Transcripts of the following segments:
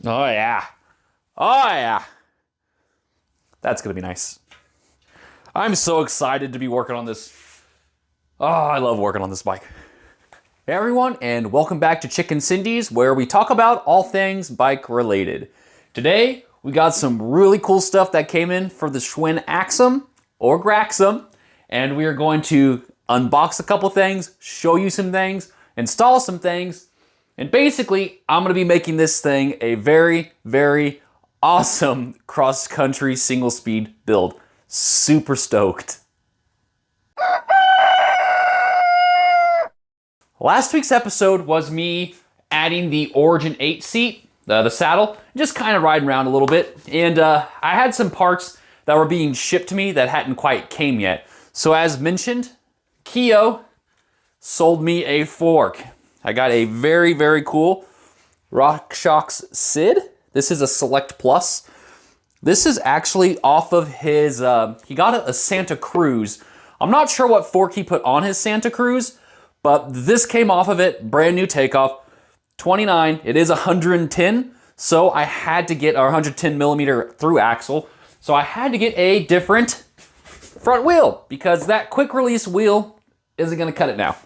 Oh yeah. Oh yeah. That's gonna be nice. I'm so excited to be working on this. Oh, I love working on this bike. Hey everyone, and welcome back to Chicken Cindy's, where we talk about all things bike related. Today, we got some really cool stuff that came in for the Schwinn Axum, or Graxum, and we are going to unbox a couple things, show you some things, install some things, and basically, I'm gonna be making this thing a very, very awesome cross-country single-speed build. Super stoked. Last week's episode was me adding the Origin 8 seat, the saddle, just kind of riding around a little bit. And I had some parts that were being shipped to me that hadn't quite came yet. So as mentioned, Keo sold me a fork. I got a very, very cool Rockshox Sid. This is a Select Plus. This is actually off of his, he got a Santa Cruz. I'm not sure what fork he put on his Santa Cruz, but this came off of it, brand new takeoff, 29. It is 110, so I had to get our 110 millimeter through axle. So I had to get a different front wheel because that quick release wheel isn't gonna cut it now.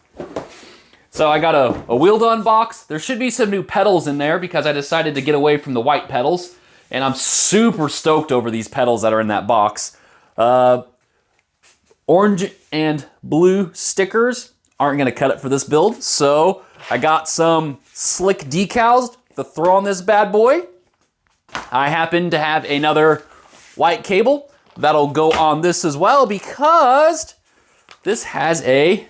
So I got a wheel to unbox. There should be some new pedals in there because I decided to get away from the white pedals. And I'm super stoked over these pedals that are in that box. Orange and blue stickers aren't gonna cut it for this build. So I got some Slik decals to throw on this bad boy. I happen to have another white cable that'll go on this as well because this has a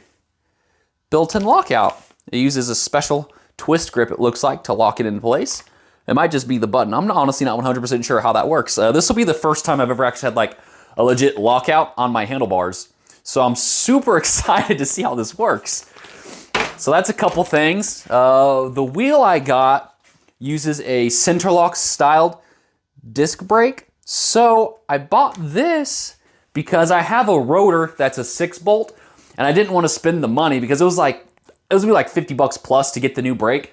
built-in lockout. It uses a special twist grip, it looks like, to lock it in place. It might just be the button. I'm honestly not 100% sure how that works. This will be the first time I've ever actually had like a legit lockout on my handlebars. So I'm super excited to see how this works. So that's a couple things. The wheel I got uses a Centerlock styled disc brake. So I bought this because I have a rotor that's a 6-bolt and I didn't want to spend the money because it was gonna be like 50 bucks plus to get the new brake.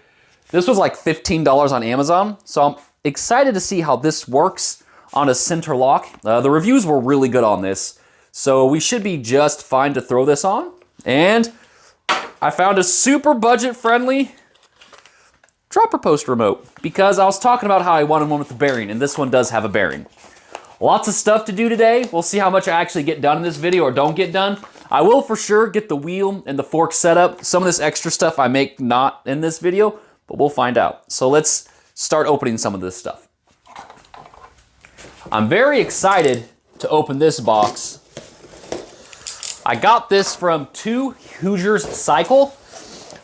This was like $15 on Amazon. So I'm excited to see how this works on a Centerlock. The reviews were really good on this. So we should be just fine to throw this on. And I found a super budget friendly dropper post remote because I was talking about how I wanted one with the bearing, and this one does have a bearing. Lots of stuff to do today. We'll see how much I actually get done in this video or don't get done. I will for sure get the wheel and the fork set up. Some of this extra stuff I make not in this video, but we'll find out. So let's start opening some of this stuff. I'm very excited to open this box. I got this from Two Hoosiers Cycle.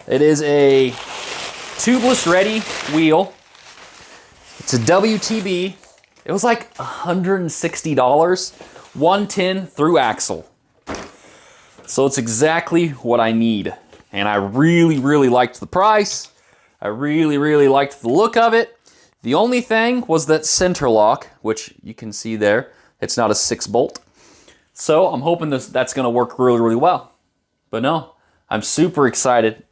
It is a tubeless ready wheel. It's a WTB. It was like $160, 110 through axle. So it's exactly what I need. And I really, really liked the price. I really, really liked the look of it. The only thing was that center lock, which you can see there. It's not a 6-bolt. So I'm hoping that's gonna work really, really well. But no, I'm super excited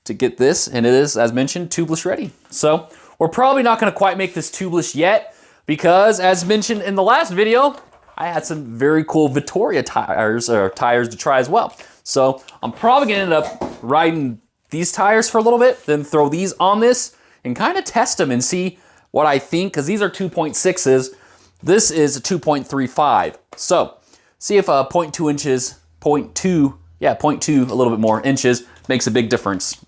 to get this, and it is, as mentioned, tubeless ready. So we're probably not gonna quite make this tubeless yet because, as mentioned in the last video, I had some very cool Vittoria tires to try as well. So I'm probably gonna end up riding these tires for a little bit, then throw these on this and kind of test them and see what I think, because these are 2.6s. This is a 2.35. So see if 0.2 inches, 0.2, a little bit more inches makes a big difference.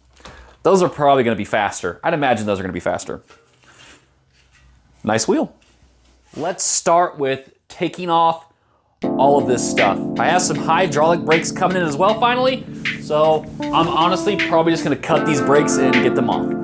Those are probably gonna be faster. I'd imagine those are gonna be faster. Nice wheel. Let's start with taking off all of this stuff. I have some hydraulic brakes coming in as well finally, so I'm honestly probably just gonna cut these brakes and get them off.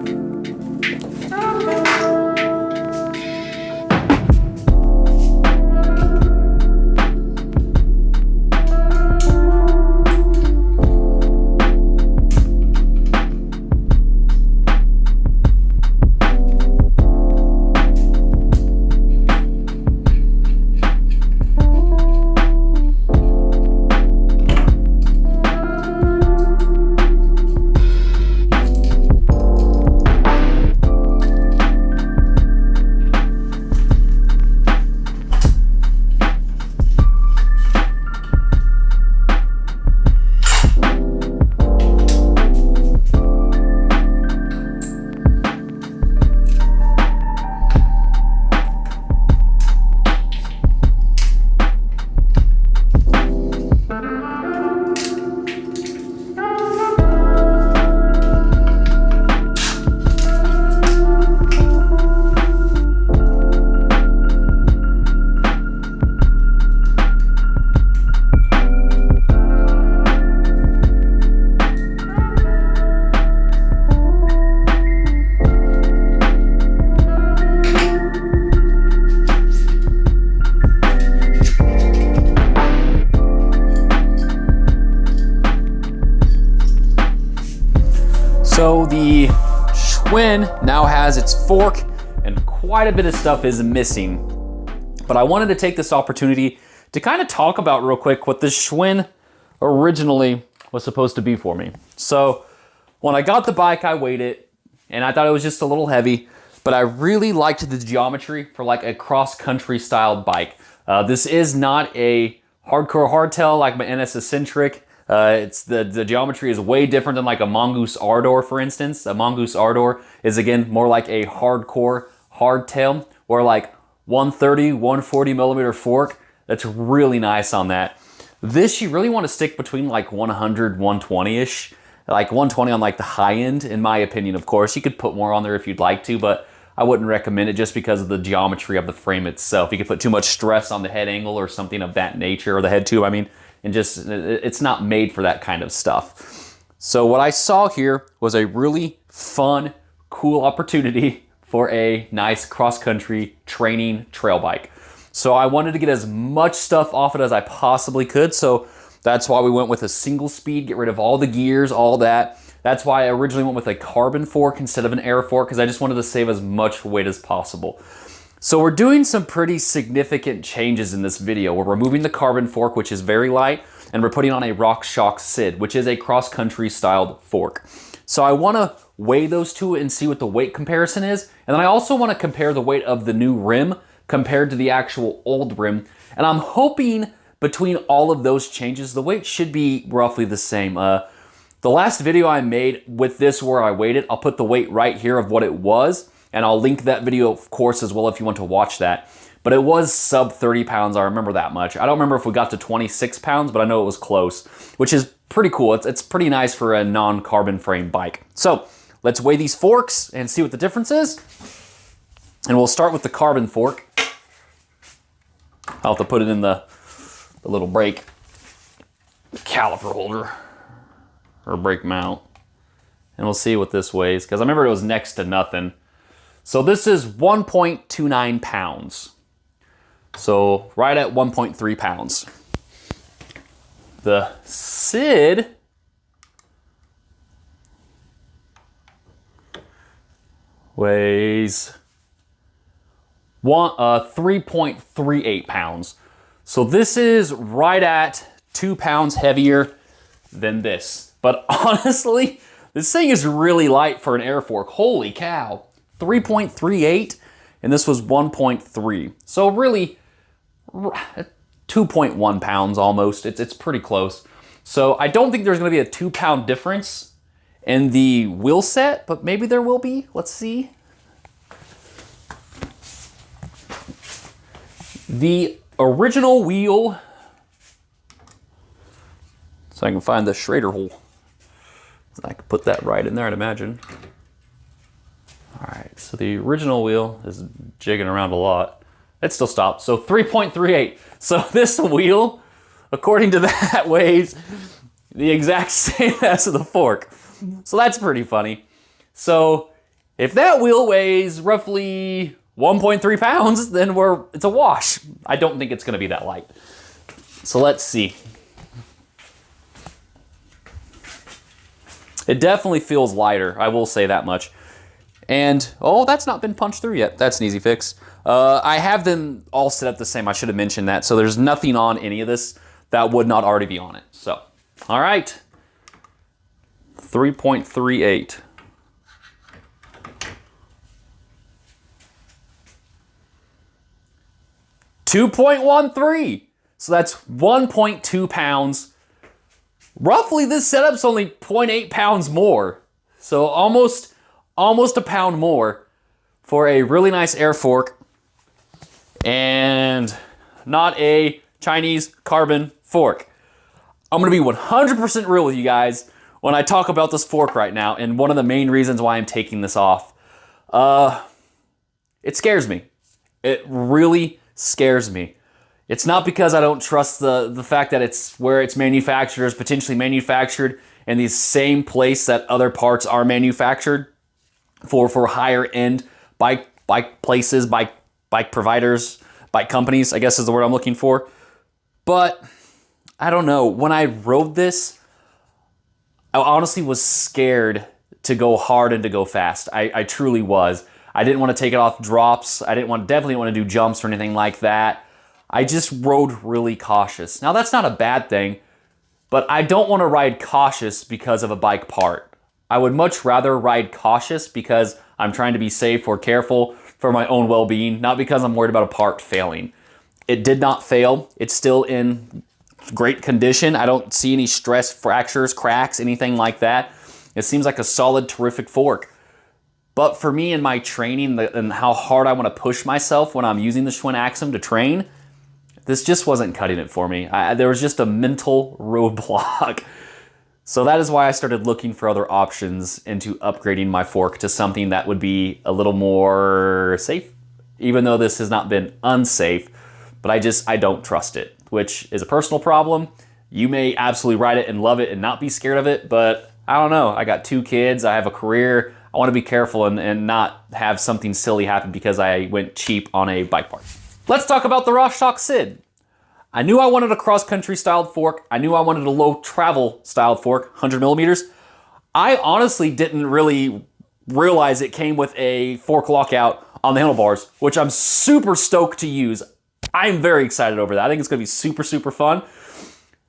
Schwinn now has its fork and quite a bit of stuff is missing. But I wanted to take this opportunity to kind of talk about real quick what this Schwinn originally was supposed to be for me. So when I got the bike, I weighed it and I thought it was just a little heavy, but I really liked the geometry for like a cross-country styled bike. This is not a hardcore hardtail like my NS Eccentric. It's the geometry is way different than like a Mongoose Ardor, for instance. A Mongoose Ardor is again more like a hardcore hardtail, or like 130, 140 millimeter fork. That's really nice on that. This, you really want to stick between like 100, 120-ish. Like 120 on like the high end, in my opinion, of course. You could put more on there if you'd like to, but I wouldn't recommend it just because of the geometry of the frame itself. You could put too much stress on the head angle or something of that nature, or the head tube, I mean, and just, it's not made for that kind of stuff. So what I saw here was a really fun, cool opportunity for a nice cross-country training trail bike. So I wanted to get as much stuff off it as I possibly could. So that's why we went with a single speed, get rid of all the gears, all that. That's why I originally went with a carbon fork instead of an air fork, because I just wanted to save as much weight as possible. So we're doing some pretty significant changes in this video. We're removing the carbon fork, which is very light, and we're putting on a Rockshox SID, which is a cross-country styled fork. So I want to weigh those two and see what the weight comparison is. And then I also want to compare the weight of the new rim compared to the actual old rim. And I'm hoping between all of those changes, the weight should be roughly the same. The last video I made with this where I weighed it, I'll put the weight right here of what it was. And I'll link that video, of course, as well if you want to watch that. But it was sub 30 pounds, I remember that much. I don't remember if we got to 26 pounds, but I know it was close, which is pretty cool. It's pretty nice for a non-carbon frame bike. So let's weigh these forks and see what the difference is. And we'll start with the carbon fork. I'll have to put it in the little brake caliper holder or brake mount. And we'll see what this weighs, because I remember it was next to nothing. So this is 1.29 pounds. So right at 1.3 pounds. The SID weighs 3.38 pounds. So this is right at 2 pounds heavier than this. But honestly, this thing is really light for an air fork. Holy cow. 3.38, and this was 1.3. So really, 2.1 pounds almost. It's pretty close. So I don't think there's going to be a 2 pound difference in the wheel set, but maybe there will be. Let's see. The original wheel, so I can find the Schrader hole. I can put that right in there, I'd imagine. All right, so the original wheel is jigging around a lot. It still stopped, so 3.38. So this wheel, according to that, weighs the exact same as the fork. So that's pretty funny. So if that wheel weighs roughly 1.3 pounds, then it's a wash. I don't think it's gonna be that light. So let's see. It definitely feels lighter, I will say that much. And, oh, that's not been punched through yet. That's an easy fix. I have them all set up the same. I should have mentioned that. So there's nothing on any of this that would not already be on it. So, all right. 3.38. $2.13. So that's 1.2 pounds. Roughly, this setup's only 0.8 pounds more. So almost a pound more for a really nice air fork and not a Chinese carbon fork. I'm gonna be 100% real with you guys when I talk about this fork right now, and one of the main reasons why I'm taking this off. It scares me. It really scares me. It's not because I don't trust the fact that it's where it's manufactured, is potentially manufactured in the same place that other parts are manufactured for higher end bike places, bike providers, bike companies, I guess is the word I'm looking for. But I don't know, when I rode this, I honestly was scared to go hard and to go fast. I truly was. I didn't want to take it off drops. I definitely want to do jumps or anything like that. I just rode really cautious. Now that's not a bad thing, but I don't want to ride cautious because of a bike part. I would much rather ride cautious because I'm trying to be safe or careful for my own well-being, not because I'm worried about a part failing. It did not fail. It's still in great condition. I don't see any stress, fractures, cracks, anything like that. It seems like a solid, terrific fork. But for me and my training and how hard I want to push myself when I'm using the Schwinn Axum to train, this just wasn't cutting it for me. There was just a mental roadblock. So that is why I started looking for other options into upgrading my fork to something that would be a little more safe, even though this has not been unsafe, but I don't trust it, which is a personal problem. You may absolutely ride it and love it and not be scared of it, but I don't know. I got 2 kids, I have a career. I want to be careful and not have something silly happen because I went cheap on a bike part. Let's talk about the Rockshox Sid. I knew I wanted a cross-country styled fork. I knew I wanted a low travel styled fork, 100 millimeters. I honestly didn't really realize it came with a fork lockout on the handlebars, which I'm super stoked to use. I'm very excited over that. I think it's gonna be super, super fun.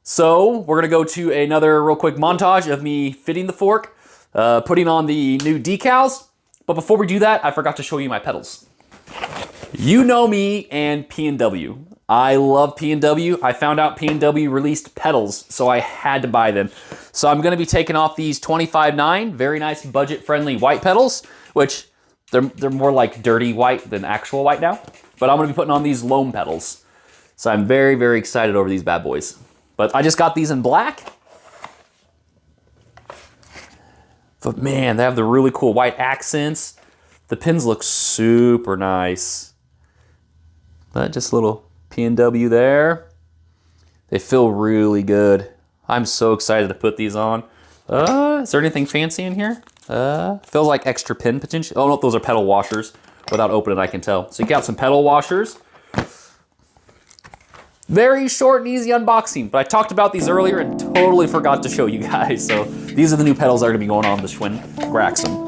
So we're gonna go to another real quick montage of me fitting the fork, putting on the new decals. But before we do that, I forgot to show you my pedals. You know me and PNW. I love PNW. I found out PNW released pedals, so I had to buy them. So I'm gonna be taking off these 25.9, very nice budget-friendly white pedals, which they're more like dirty white than actual white now. But I'm gonna be putting on these Loam pedals. So I'm very, very excited over these bad boys. But I just got these in black. But man, they have the really cool white accents. The pins look super nice. But just a little PNW there. They feel really good. I'm so excited to put these on. Is there anything fancy in here? Feels like extra pin potential. Oh no, those are pedal washers. Without opening, I can tell. So you got some pedal washers. Very short and easy unboxing, but I talked about these earlier and totally forgot to show you guys. So these are the new pedals that are gonna be going on the Schwinn Graxum.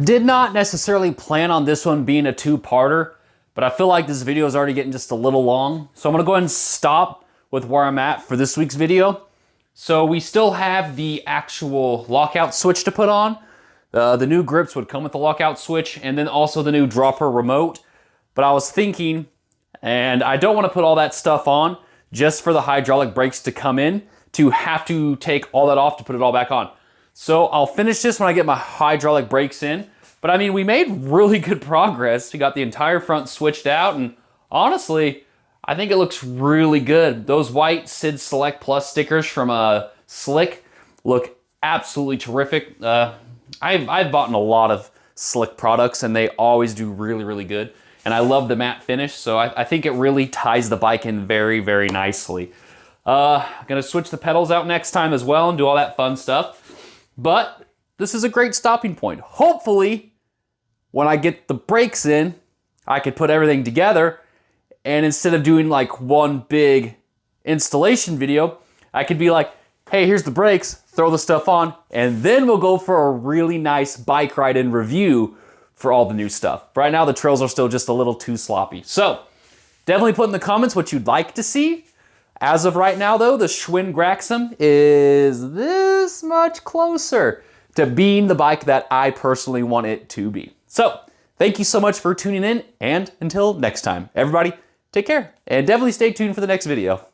Did not necessarily plan on this one being a 2-parter, but I feel like this video is already getting just a little long. So I'm gonna go ahead and stop with where I'm at for this week's video. So we still have the actual lockout switch to put on. The new grips would come with the lockout switch and then also the new dropper remote. But I was thinking, and I don't want to put all that stuff on just for the hydraulic brakes to come in, to have to take all that off to put it all back on. So I'll finish this when I get my hydraulic brakes in, But I mean, we made really good progress. We got the entire front switched out, and honestly, I think it looks really good. Those white Sid Select Plus stickers from Slik look absolutely terrific. I've bought in a lot of Slik products, and they always do really, really good. And I love the matte finish, so I think it really ties the bike in very, very nicely. I'm gonna switch the pedals out next time as well and do all that fun stuff. But this is a great stopping point. Hopefully, when I get the brakes in, I could put everything together, and instead of doing like one big installation video, I could be like, hey, here's the brakes, throw the stuff on, and then we'll go for a really nice bike ride and review for all the new stuff. Right now, the trails are still just a little too sloppy. So definitely put in the comments what you'd like to see. As of right now, though, the Schwinn Graxum is this much closer to being the bike that I personally want it to be. So thank you so much for tuning in, and until next time, everybody, take care, and definitely stay tuned for the next video.